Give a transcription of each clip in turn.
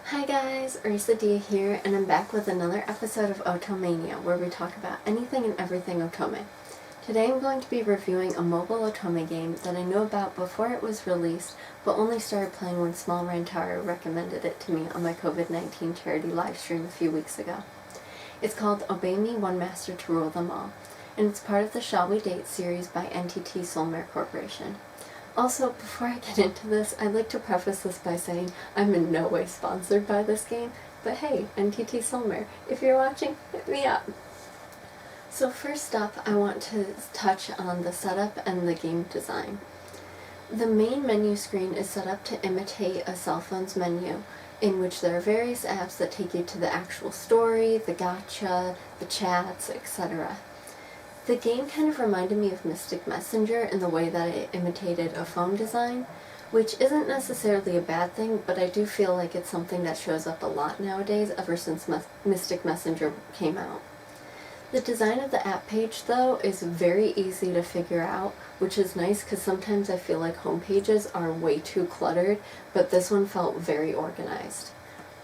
Hi guys, Dia here, and I'm back with another episode of Otomania, where we talk about anything and everything otome. Today I'm going to be reviewing a mobile otome game that I knew about before it was released, but only started playing when Small Rantaro recommended it to me on my COVID-19 charity livestream a few weeks ago. It's called Obey Me, One Master to Rule Them All, and it's part of the Shall We Date series by NTT Solmare Corporation. Also, before I get into this, I'd like to preface this by saying I'm in no way sponsored by this game, but hey, NTT Solmare, if you're watching, hit me up! So first up, I want to touch on the setup and the game design. The main menu screen is set up to imitate a cell phone's menu, in which there are various apps that take you to the actual story, the gacha, the chats, etc. The game kind of reminded me of Mystic Messenger in the way that it imitated a phone design, which isn't necessarily a bad thing, but I do feel like it's something that shows up a lot nowadays ever since Mystic Messenger came out. The design of the app page, though, is very easy to figure out, which is nice because sometimes I feel like home pages are way too cluttered, but this one felt very organized.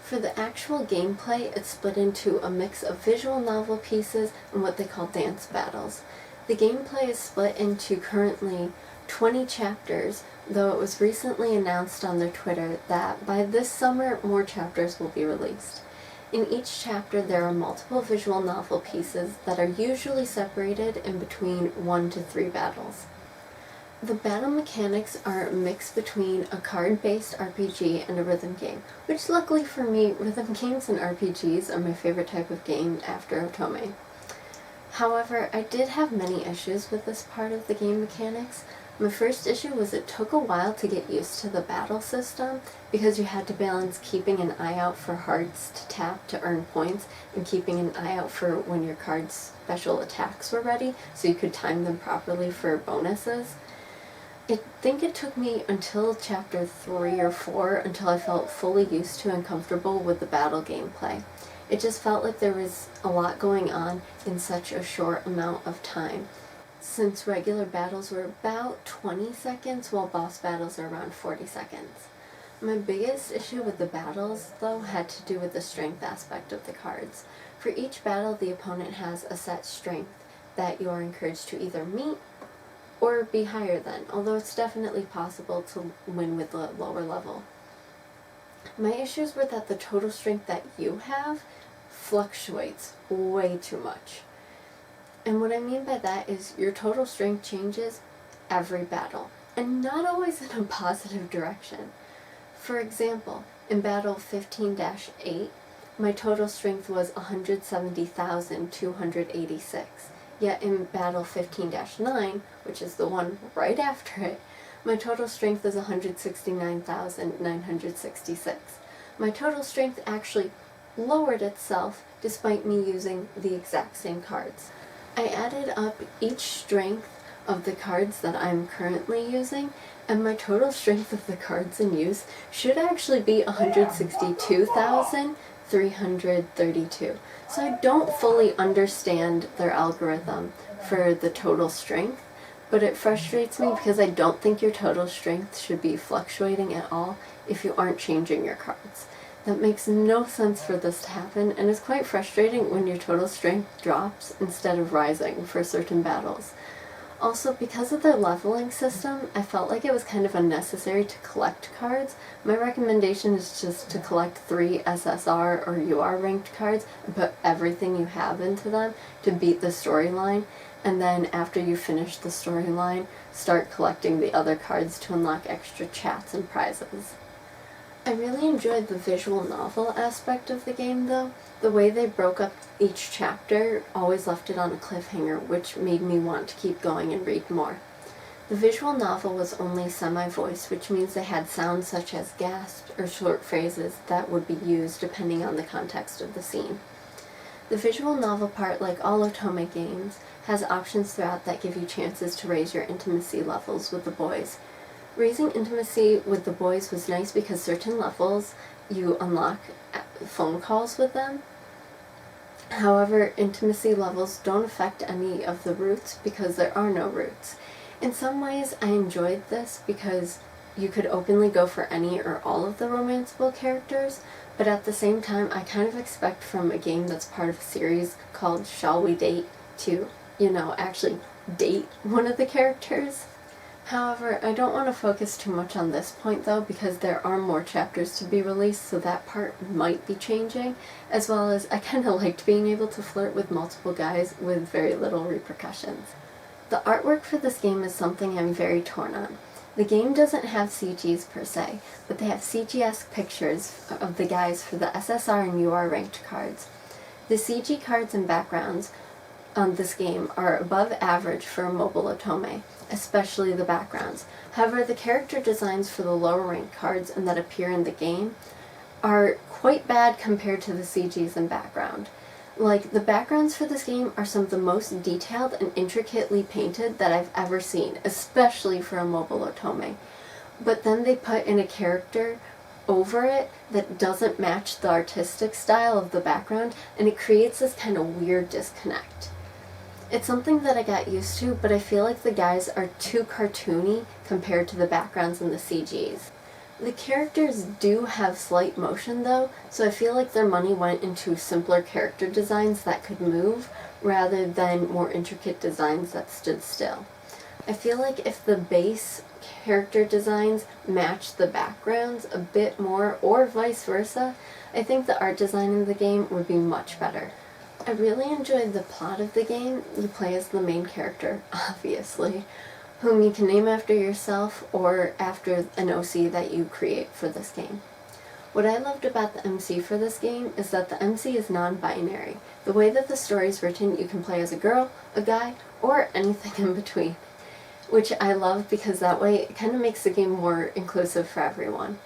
For the actual gameplay, it's split into a mix of visual novel pieces and what they call dance battles. The gameplay is split into currently 20 chapters, though it was recently announced on their Twitter that by this summer more chapters will be released. In each chapter there are multiple visual novel pieces that are usually separated in between 1 to 3 battles. The battle mechanics are a mix between a card-based RPG and a rhythm game, which luckily for me, rhythm games and RPGs are my favorite type of game after otome. However, I did have many issues with this part of the game mechanics. My first issue was it took a while to get used to the battle system because you had to balance keeping an eye out for hearts to tap to earn points and keeping an eye out for when your card's special attacks were ready so you could time them properly for bonuses. I think it took me until chapter 3 or 4 until I felt fully used to and comfortable with the battle gameplay. It just felt like there was a lot going on in such a short amount of time, since regular battles were about 20 seconds while boss battles are around 40 seconds. My biggest issue with the battles, though, had to do with the strength aspect of the cards. For each battle, the opponent has a set strength that you are encouraged to either meet or be higher than, although it's definitely possible to win with a lower level. My issues were that the total strength that you have fluctuates way too much. And what I mean by that is your total strength changes every battle, and not always in a positive direction. For example, in battle 15-8, my total strength was 170,286. Yet in battle 15-9, which is the one right after it, my total strength is 169,966. My total strength actually lowered itself despite me using the exact same cards. I added up each strength of the cards that I'm currently using, and my total strength of the cards in use should actually be 162,332. So I don't fully understand their algorithm for the total strength, but it frustrates me because I don't think your total strength should be fluctuating at all if you aren't changing your cards. That makes no sense for this to happen, and it's quite frustrating when your total strength drops instead of rising for certain battles. Also, because of their leveling system, I felt like it was kind of unnecessary to collect cards. My recommendation is just to collect 3 SSR or UR ranked cards and put everything you have into them to beat the storyline, and then after you finish the storyline, start collecting the other cards to unlock extra chats and prizes. I really enjoyed the visual novel aspect of the game, though. The way they broke up each chapter always left it on a cliffhanger, which made me want to keep going and read more. The visual novel was only semi-voiced, which means they had sounds such as gasps or short phrases that would be used depending on the context of the scene. The visual novel part, like all otome games, has options throughout that give you chances to raise your intimacy levels with the boys. Raising intimacy with the boys was nice because certain levels you unlock phone calls with them. However, intimacy levels don't affect any of the routes because there are no routes. In some ways, I enjoyed this because you could openly go for any or all of the romanceable characters, but at the same time, I kind of expect from a game that's part of a series called Shall We Date to, actually date one of the characters. However, I don't want to focus too much on this point though, because there are more chapters to be released, so that part might be changing, as well as I kind of liked being able to flirt with multiple guys with very little repercussions. The artwork for this game is something I'm very torn on. The game doesn't have CGs per se, but they have CG-esque pictures of the guys for the SSR and UR ranked cards. The CG cards and backgrounds on this game are above average for a mobile otome, especially the backgrounds. However, the character designs for the lower ranked cards and that appear in the game are quite bad compared to the CGs and background. Like, the backgrounds for this game are some of the most detailed and intricately painted that I've ever seen, especially for a mobile otome. But then they put in a character over it that doesn't match the artistic style of the background, and it creates this kind of weird disconnect. It's something that I got used to, but I feel like the guys are too cartoony compared to the backgrounds and the CGs. The characters do have slight motion though, so I feel like their money went into simpler character designs that could move, rather than more intricate designs that stood still. I feel like if the base character designs matched the backgrounds a bit more, or vice versa, I think the art design in the game would be much better. I really enjoyed the plot of the game. You play as the main character, obviously, whom you can name after yourself or after an OC that you create for this game. What I loved about the MC for this game is that the MC is non-binary. The way that the story is written, you can play as a girl, a guy, or anything in between, which I love because that way it kind of makes the game more inclusive for everyone.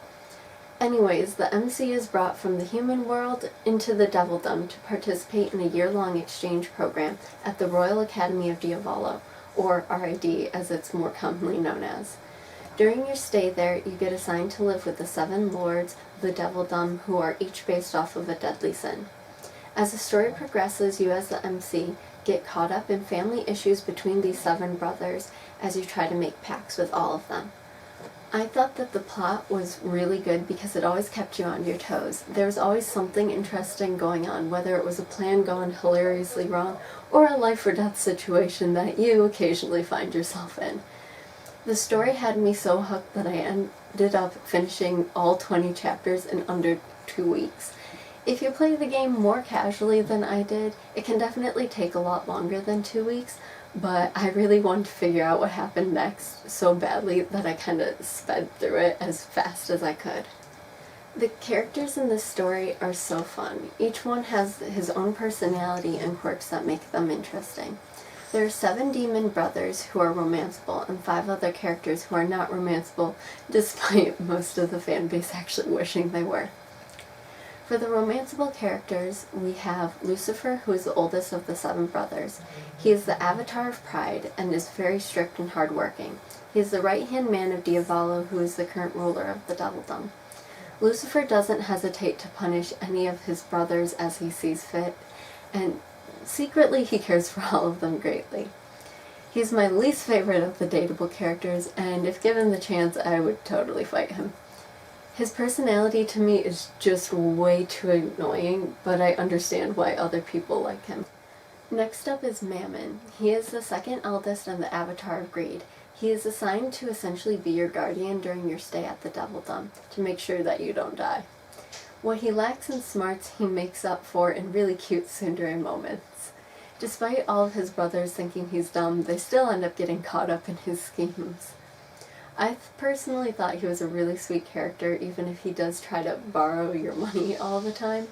Anyways, the MC is brought from the human world into the Devildom to participate in a year-long exchange program at the Royal Academy of Diavolo, or RID as it's more commonly known as. During your stay there, you get assigned to live with the 7 lords of the Devildom, who are each based off of a deadly sin. As the story progresses, you as the MC get caught up in family issues between these 7 brothers as you try to make pacts with all of them. I thought that the plot was really good because it always kept you on your toes. There was always something interesting going on, whether it was a plan gone hilariously wrong or a life or death situation that you occasionally find yourself in. The story had me so hooked that I ended up finishing all 20 chapters in under 2 weeks. If you play the game more casually than I did, it can definitely take a lot longer than 2 weeks, but I really wanted to figure out what happened next so badly that I kind of sped through it as fast as I could. The characters in this story are so fun. Each one has his own personality and quirks that make them interesting. There are 7 demon brothers who are romanceable and 5 other characters who are not romanceable, despite most of the fanbase actually wishing they were. For the romanceable characters, we have Lucifer, who is the oldest of the 7 brothers. He is the avatar of pride and is very strict and hardworking. He is the right-hand man of Diavolo, who is the current ruler of the Devildom. Lucifer doesn't hesitate to punish any of his brothers as he sees fit, and secretly he cares for all of them greatly. He's my least favorite of the dateable characters, and if given the chance, I would totally fight him. His personality to me is just way too annoying, but I understand why other people like him. Next up is Mammon. He is the 2nd eldest and the avatar of greed. He is assigned to essentially be your guardian during your stay at the Devildom, to make sure that you don't die. What he lacks in smarts, he makes up for in really cute tsundere moments. Despite all of his brothers thinking he's dumb, they still end up getting caught up in his schemes. I personally thought he was a really sweet character, even if he does try to borrow your money all the time.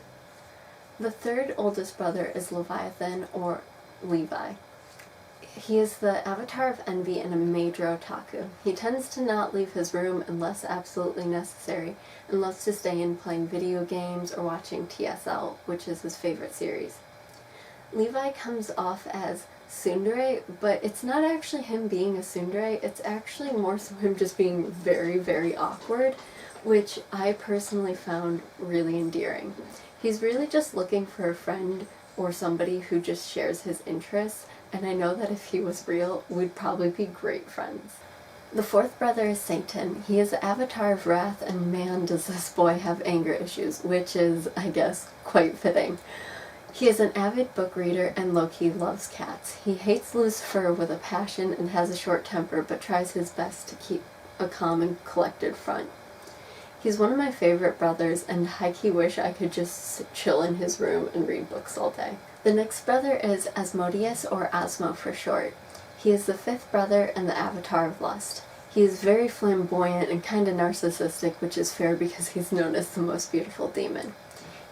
The 3rd oldest brother is Leviathan, or Levi. He is the avatar of envy and a major otaku. He tends to not leave his room unless absolutely necessary, and loves to stay in playing video games or watching TSL, which is his favorite series. Levi comes off as tsundere, but it's not actually him being a tsundere, it's actually more so him just being very, very awkward, which I personally found really endearing. He's really just looking for a friend or somebody who just shares his interests, and I know that if he was real, we'd probably be great friends. The fourth brother is Satan. He is the avatar of wrath, and man does this boy have anger issues, which is, I guess, quite fitting. He is an avid book reader and low-key loves cats. He hates Lucifer with a passion and has a short temper, but tries his best to keep a calm and collected front. He's one of my favorite brothers, and high-key wish I could just chill in his room and read books all day. The next brother is Asmodeus, or Asmo for short. He is the fifth brother and the avatar of lust. He is very flamboyant and kinda narcissistic, which is fair because he's known as the most beautiful demon.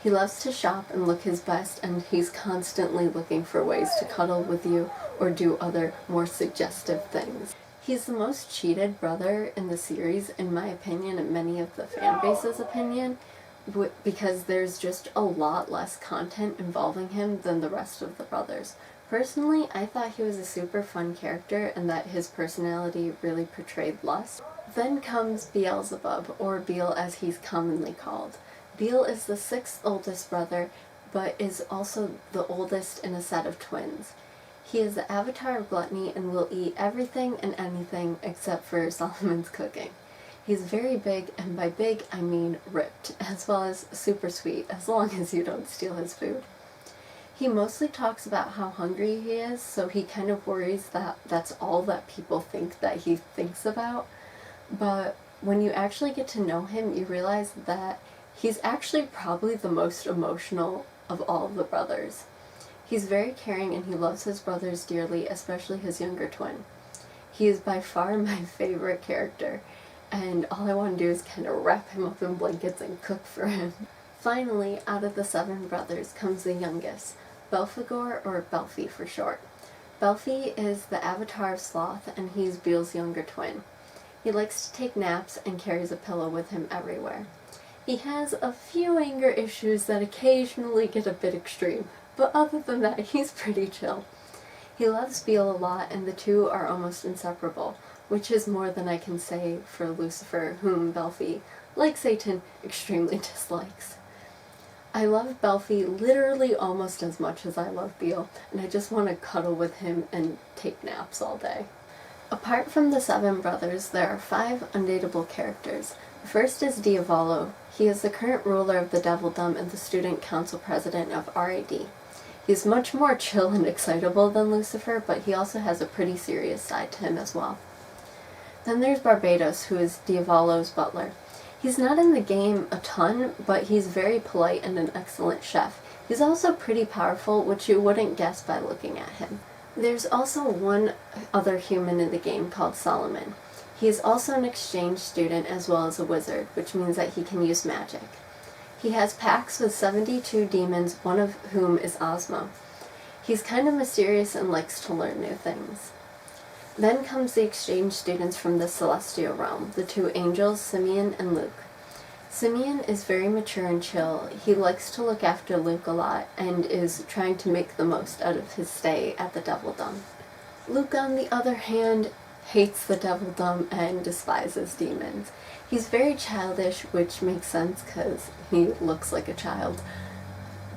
He loves to shop and look his best, and he's constantly looking for ways to cuddle with you or do other more suggestive things. He's the most cheated brother in the series, in my opinion, and many of the fan base's opinion, because there's just a lot less content involving him than the rest of the brothers. Personally, I thought he was a super fun character and that his personality really portrayed lust. Then comes Beelzebub, or Beel as he's commonly called. Beel is the sixth oldest brother, but is also the oldest in a set of twins. He is the avatar of gluttony and will eat everything and anything except for Solomon's cooking. He's very big, and by big I mean ripped, as well as super sweet, as long as you don't steal his food. He mostly talks about how hungry he is, so he kind of worries that that's all that people think that he thinks about. But when you actually get to know him, you realize that he's actually probably the most emotional of all of the brothers. He's very caring and he loves his brothers dearly, especially his younger twin. He is by far my favorite character, and all I want to do is kind of wrap him up in blankets and cook for him. Finally, out of the 7 brothers comes the youngest, Belphegor, or Belphi for short. Belphi is the avatar of sloth, and he's Beel's younger twin. He likes to take naps and carries a pillow with him everywhere. He has a few anger issues that occasionally get a bit extreme, but other than that, he's pretty chill. He loves Beel a lot, and the two are almost inseparable, which is more than I can say for Lucifer, whom Belphi, like Satan, extremely dislikes. I love Belphi literally almost as much as I love Beel, and I just want to cuddle with him and take naps all day. Apart from the 7 brothers, there are 5 undateable characters. The first is Diavolo. He is the current ruler of the Devildom and the student council president of RAD. He's much more chill and excitable than Lucifer, but he also has a pretty serious side to him as well. Then there's Barbados, who is Diavolo's butler. He's not in the game a ton, but he's very polite and an excellent chef. He's also pretty powerful, which you wouldn't guess by looking at him. There's also one other human in the game called Solomon. He is also an exchange student as well as a wizard, which means that he can use magic. He has pacts with 72 demons, one of whom is Osmo. He's kind of mysterious and likes to learn new things. Then comes the exchange students from the Celestial Realm, the 2 angels, Simeon and Luke. Simeon is very mature and chill. He likes to look after Luke a lot and is trying to make the most out of his stay at the Devildom. Luke, on the other hand, hates the Devildom and despises demons. He's very childish, which makes sense because he looks like a child.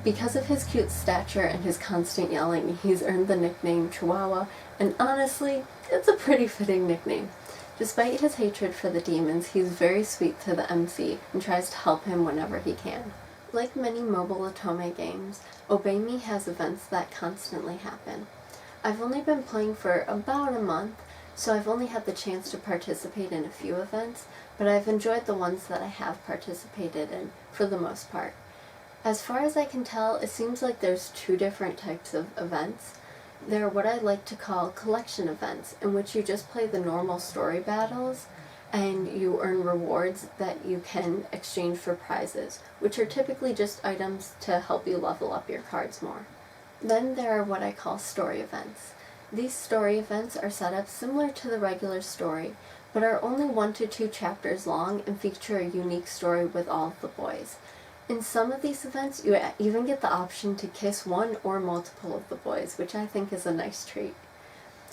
Because of his cute stature and his constant yelling, he's earned the nickname Chihuahua, and honestly, it's a pretty fitting nickname. Despite his hatred for the demons, he's very sweet to the MC and tries to help him whenever he can. Like many mobile otome games, Obey Me has events that constantly happen. I've only been playing for about a month, so I've only had the chance to participate in a few events, but I've enjoyed the ones that I have participated in, for the most part. As far as I can tell, it seems like there's 2 different types of events. There are what I like to call collection events, in which you just play the normal story battles, and you earn rewards that you can exchange for prizes, which are typically just items to help you level up your cards more. Then there are what I call story events. These story events are set up similar to the regular story, but are only 1 to 2 chapters long and feature a unique story with all of the boys. In some of these events, you even get the option to kiss one or multiple of the boys, which I think is a nice treat.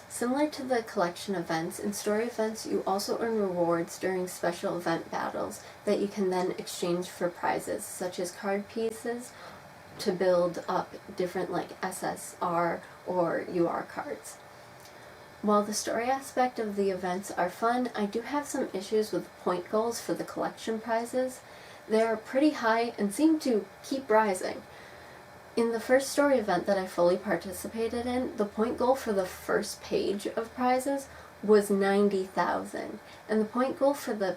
Similar to the collection events, in story events you also earn rewards during special event battles that you can then exchange for prizes, such as card pieces to build up different like SSR or UR cards. While the story aspect of the events are fun, I do have some issues with point goals for the collection prizes. They are pretty high and seem to keep rising. In the first story event that I fully participated in, the point goal for the first page of prizes was 90,000, and the point goal for the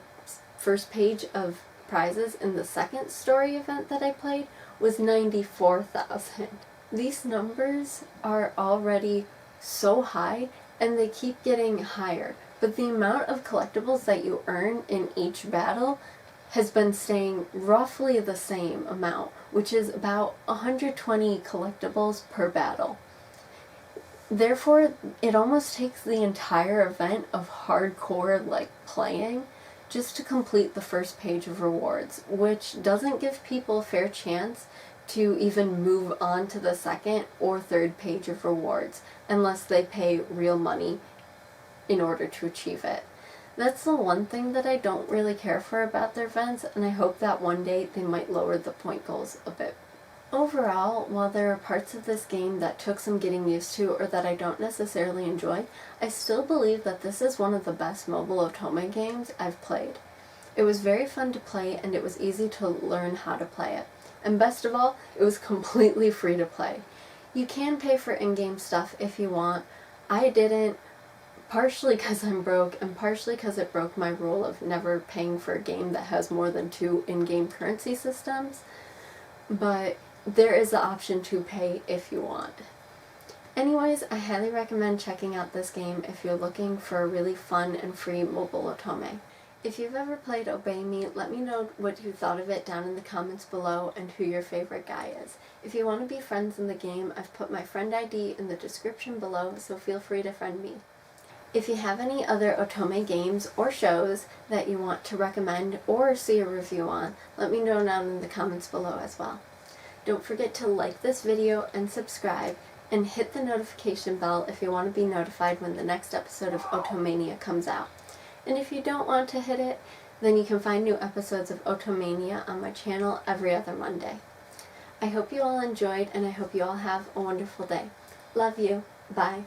first page of prizes in the second story event that I played was 94,000. These numbers are already so high, and they keep getting higher, but the amount of collectibles that you earn in each battle has been staying roughly the same amount, which is about 120 collectibles per battle. Therefore, it almost takes the entire event of hardcore playing just to complete the first page of rewards, which doesn't give people a fair chance to even move on to the second or third page of rewards unless they pay real money in order to achieve it. That's the one thing that I don't really care for about their events, and I hope that one day they might lower the point goals a bit. Overall, while there are parts of this game that took some getting used to or that I don't necessarily enjoy, I still believe that this is one of the best mobile otome games I've played. It was very fun to play, and it was easy to learn how to play it. And best of all, it was completely free to play. You can pay for in-game stuff if you want. I didn't, partially because I'm broke, and partially because it broke my rule of never paying for a game that has more than 2 in-game currency systems. But there is the option to pay if you want. Anyways, I highly recommend checking out this game if you're looking for a really fun and free mobile otome. If you've ever played Obey Me, let me know what you thought of it down in the comments below and who your favorite guy is. If you want to be friends in the game, I've put my friend ID in the description below, so feel free to friend me. If you have any other otome games or shows that you want to recommend or see a review on, let me know down in the comments below as well. Don't forget to like this video and subscribe, and hit the notification bell if you want to be notified when the next episode of Otomania comes out. And if you don't want to hit it, then you can find new episodes of Otomania on my channel every other Monday. I hope you all enjoyed, and I hope you all have a wonderful day. Love you. Bye.